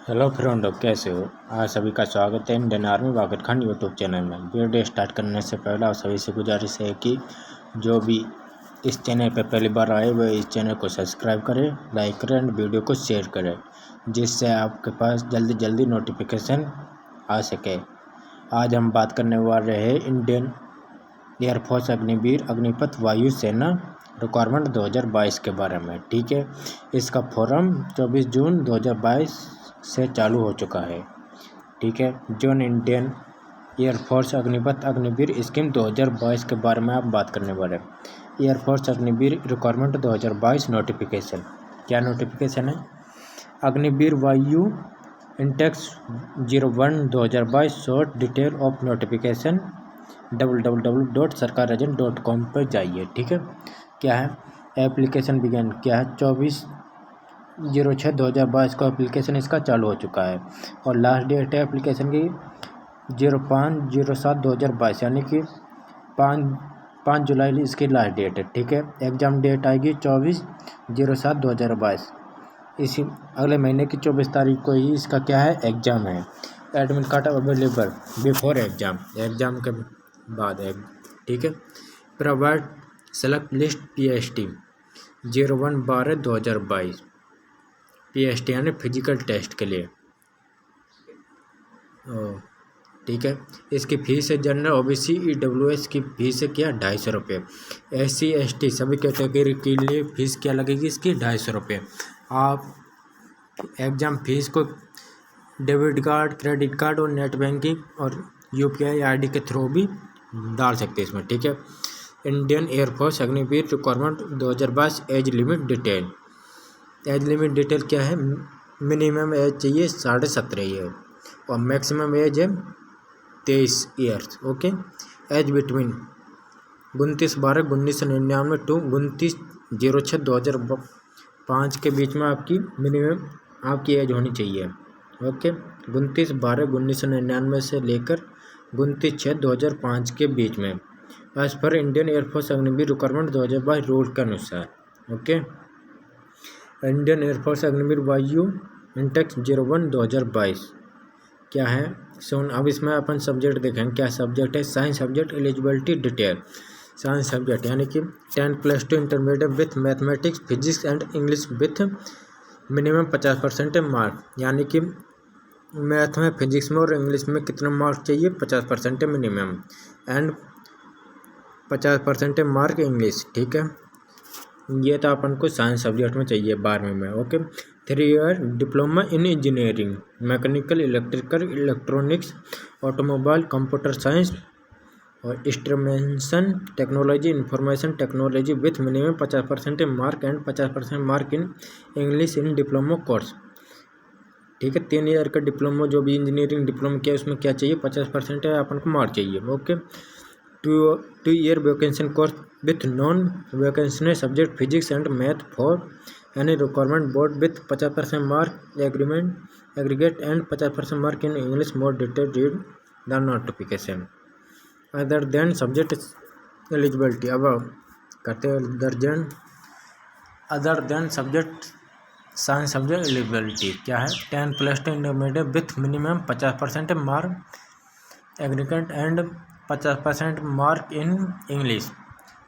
Hello friend, कैसे हो। आज सभी का स्वागत है इंडियन आर्मी वाकटखंड यूट्यूब चैनल में। वीडियो स्टार्ट करने से पहले आप सभी से गुजारिश है कि जो भी इस चैनल पर पहली बार आए वह इस चैनल को सब्सक्राइब करें, लाइक करें और वीडियो को शेयर करें, जिससे आपके पास जल्दी जल्दी नोटिफिकेशन आ सके। आज हम बात करने वाले हैं इंडियन एयरफोर्स अग्निवीर अग्निपथ वायु सेना रिक्वायरमेंट 2022 के बारे में। ठीक है, इसका फॉर्म 24 जून 2022 से चालू हो चुका है। ठीक है, join Indian air force Agnipath Agniveer scheme 2022 के बारे में आप बात करने वाले हैं। Air force Agniveer requirement 2022 notification. क्या नोटिफिकेशन है? Agniveer Vayu intakes 01 2022 short detail of notification www.sarkaragent.com पर जाइए। ठीक है, क्या है एप्लीकेशन बिगन, क्या है 24/06/2022 को एप्लीकेशन इसका चालू हो चुका है और लास्ट डेट है एप्लीकेशन की 05/07/2022 यानी कि 5 जुलाई इसकी लास्ट डेट है। ठीक है, एग्ज़ाम डेट आएगी 24/07/2022। इसी अगले महीने की 24 तारीख को ही इसका क्या है एग्ज़ाम है। Admit card available before exam के बाद है। ठीक है, provide select list PST 01/12/2022 PST यानी फिजिकल टेस्ट के लिए। ठीक है, इसकी फ़ीस है जनरल OBC EWS की फ़ीस है क्या 250 रुपये। SC ST सभी कैटेगरी के लिए फ़ीस क्या लगेगी इसकी 250 रुपये। आप एग्ज़ाम फीस को डेबिट कार्ड, क्रेडिट कार्ड और नेट बैंकिंग और UPI ID के थ्रू भी डाल सकते हैं इसमें। ठीक है, Indian air force Agniveer requirement 2022 age limit detail. Age limit detail क्या है? मिनिमम एज चाहिए 17.5 ईयर और मैक्सिमम एज है 23 years. Okay, age between 29/12/1999 to 29/06/2005 के बीच में आपकी मिनिमम आपकी एज होनी चाहिए। ओके, 29/12/1999 से लेकर 29/06/2005 के बीच में एज पर Indian air force Agniveer requirement 2022 rule के अनुसार। Okay, Indian air force Agniveer Vayu intakes 01 2022 क्या है सुन। अब इसमें अपन सब्जेक्ट देखें, क्या सब्जेक्ट है? Science subject eligibility detail. Science subject यानी कि 10+2 intermediate with mathematics physics and English with minimum 50% mark, यानी कि मैथ में, फिजिक्स में और इंग्लिश में कितने मार्क चाहिए? 50% मिनिमम एंड 50% मार्क इंग्लिश। ठीक है, ये तो अपन को साइंस सब्जेक्ट में चाहिए 12वीं में। Okay, 3 year diploma in engineering mechanical, electrical, electronics, automobile, computer science और instrumentation technology, information technology with minimum 50% mark and 50% mark in English in diploma course. ठीक है, 3 ईयर का डिप्लोमा जो भी इंजीनियरिंग डिप्लोमा किया उसमें क्या चाहिए? 50% है अपन को मार्क चाहिए। Okay, 2 year vacancy course with non vocational subject physics and math for any requirement board with 50% mark aggregate and 50% mark in English. More detail read the notification. Other than subject eligibility अब करते हैं other than subject science subject eligibility क्या है? 10+2 intermediate with minimum 50% mark aggregate and 50% mark in English,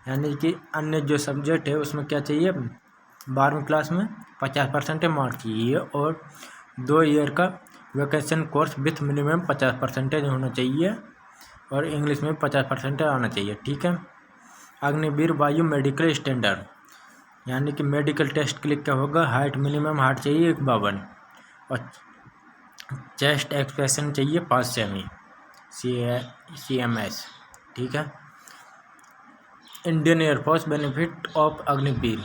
यानी कि अन्य जो subject है उसमें क्या चाहिए? 12वीं क्लास में 50% मार्क चाहिए और 2 ईयर का वैकेशन कोर्स विथ मिनिमम 50% होना चाहिए और इंग्लिश में 50% आना चाहिए। ठीक है, अग्निवीर वायु मेडिकल स्टैंडर्ड यानी कि मेडिकल टेस्ट के लिए क्या होगा? हाइट मिनिमम हाइट चाहिए 52 और चेस्ट एक्सप्रेशन चाहिए 5 सेमी CMS। ठीक है, Indian air force benefit of Agniveer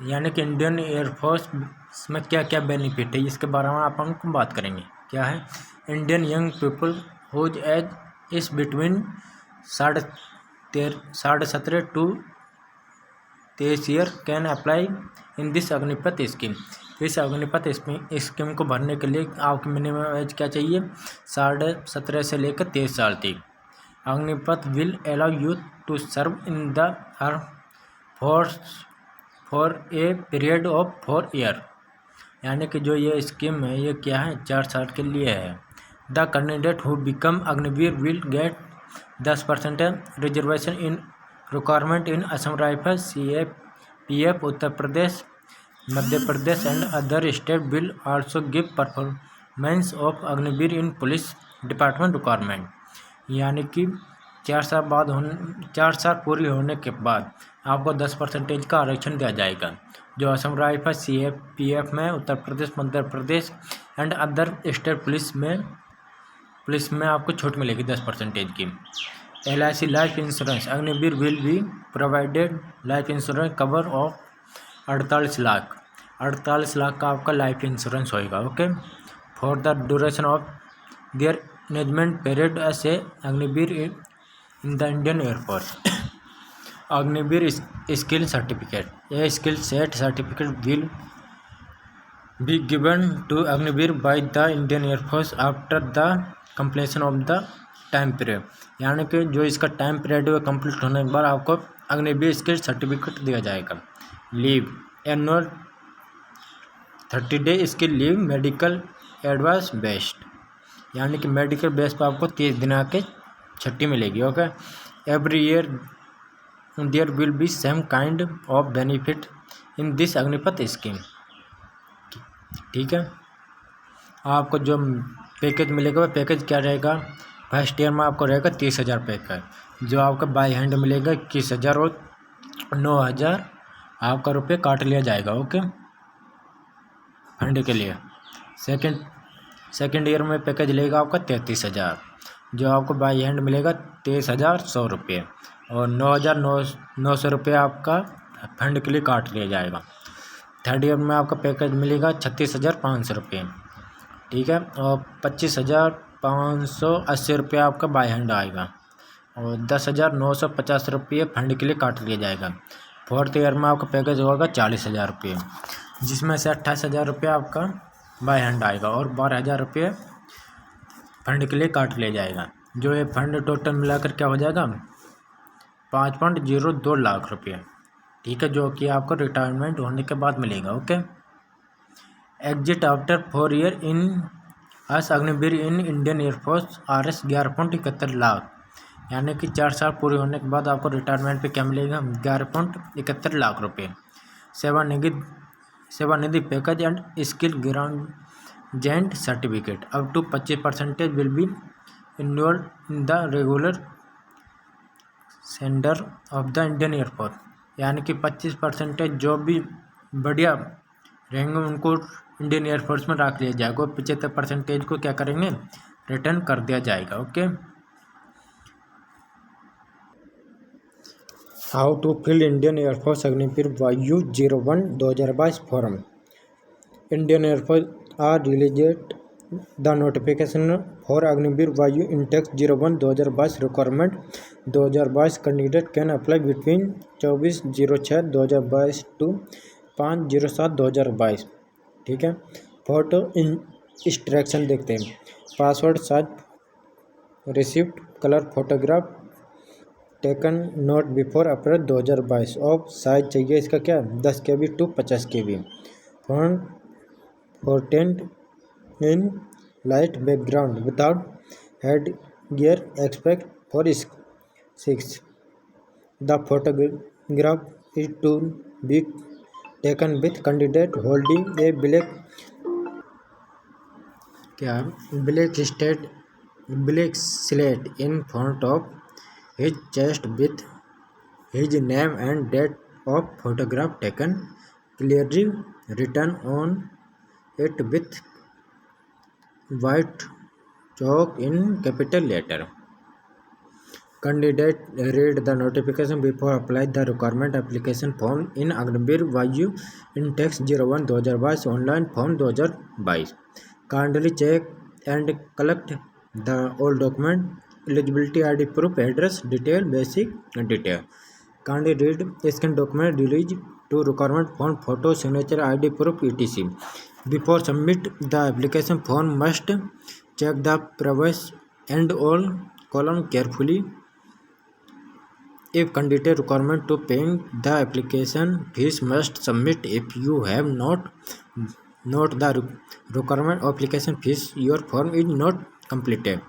यानी कि इंडियन एयरफोर्स में क्या क्या बेनिफिट है इसके बारे में अपन को बात करेंगे। क्या है? Indian young people whose age is between 17.5 to 23 year can apply in this Agnipath scheme. इस अग्निपथ स्कीम को भरने के लिए आपकी मिनिमम एज क्या चाहिए? 17.5 से लेकर 23 साल तक। Agnipath will allow you to serve in the arm force for a period of 4 year यानी कि जो ये स्कीम है ये क्या है, 4 साल के लिए है। The candidate who become Agniveer will get 10% reservation in requirement in Assam rifle, CAPF, Uttar Pradesh, Madhya Pradesh and other state will also give performance of Agniveer in police department requirement. यानी कि 4 साल पूरी होने के बाद आपको 10% का आरक्षण दिया जाएगा, जो असम राइफल, CAPF में, Uttar Pradesh, Madhya Pradesh and other state police में आपको छूट मिलेगी 10% की। LIC life insurance, Agniveer will be provided life insurance cover of 48 lakh का आपका लाइफ इंश्योरेंस होएगा। Okay, for the duration of their engagement period से Agniveer in the Indian air force. Agniveer skill certificate, a skill set certificate will be given to Agniveer by the Indian air force after the completion of the time period. यानी कि जो इसका time period है complete होने के बाद आपको अग्निवीर स्किल सर्टिफिकेट दिया जाएगा। Leave, annual 30 day skill leave, medical advance based, यानी कि मेडिकल बेस पर आपको 30 दिन की छुट्टी मिलेगी। Okay, every year there will be same kind of benefit in this Agnipath scheme. ठीक है, आपको जो पैकेज मिलेगा वह पैकेज क्या रहेगा, फर्स्ट ईयर में आपको रहेगा 30,000 पैकेज, जो आपका बाई हैंड मिलेगा 21,000 और 9,000 आपका रुपये काट लिया जाएगा। ओके, फंड के लिए। सेकेंड ईयर में पैकेज लेगा आपका 33,000, जो आपको बाई हैंड मिलेगा 23,100 रुपये और 9,900 रुपये आपका फंड के लिए काट लिया जाएगा। थर्ड ईयर में आपका पैकेज मिलेगा 36,500 रुपये। ठीक है, और 25,580 रुपये आपका बाई हैंड आएगा और 10,950 रुपये फंड के लिए काट लिया जाएगा। फोर्थ ईयर में आपका पैकेज होगा 40,000 रुपये, जिसमें से 28,000 रुपये आपका बाई हैंड आएगा और 12,000 रुपये फंड के लिए काट लिया जाएगा। जो ये फंड टोटल मिलाकर क्या हो जाएगा, 5.02 लाख रुपये। ठीक है, जो कि आपको रिटायरमेंट होने के बाद मिलेगा। Okay, exit after 4 year in us Agniveer in Indian air force RS 11.71 lakh, यानी कि 4 साल पूरे होने के बाद आपको रिटायरमेंट पे क्या मिलेगा, 11.71 लाख रुपये। Sevanidhi package and skill grant certificate up to 25% will be involve in the regular sender of the Indian air force, यानी कि 25% जो भी बढ़िया रहेंगे उनको इंडियन एयरफोर्स में रख लिया जाएगा, 75% को क्या करेंगे, रिटर्न कर दिया जाएगा। Okay, how to fill Indian air force Agniveer Vayu 01 2022 form. Indian air force are released the notification for Agniveer Vayu intakes 01 2022 requirement 2022 candidate can apply between 24/06/2022 to 5/07/2022। ठीक है, फोटो इंस्ट्रक्शन देखते हैं। Password size receipt colour photograph taken not before April 2022 of size चाहिए इसका क्या 10 KB to 50 KB। Front portrait in light background without head gear expect for 6। The photograph is to be taken with candidate holding a black slate in front of his chest with his name and date of photograph taken clearly written on it with white chalk in capital letter. Candidate read the notification before apply the requirement application form in Agniveer Vayu Intex 01 2022 online form 2022. Kindly check and collect the all document eligibility ID proof address detail basic detail. Kindly read scan document release to requirement form photo signature ID proof etc. Before submit the application form must check the previous and all column carefully. If candidate requirement to paying the application fees must submit if you have not note the requirement application fees, your form is not completed,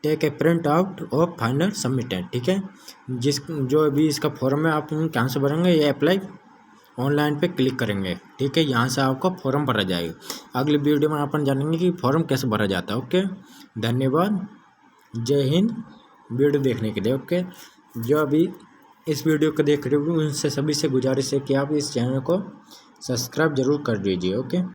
take a print out of final submitted. ठीक है, जो भी इसका form है आप कहाँ से भरेंगे, ये अप्लाई ऑनलाइन पे क्लिक करेंगे। ठीक है, यहाँ से आपका फॉर्म भरा जाएगा। अगली वीडियो में अपन जानेंगे कि फॉर्म कैसे भरा जाता है। ओके, धन्यवाद, जय हिंद। वीडियो देखने के लिए। ओके, जो अभी इस वीडियो को देख रहे हो उनसे सभी से गुजारिश है कि आप इस चैनल को सब्सक्राइब जरूर कर दीजिए। ओके।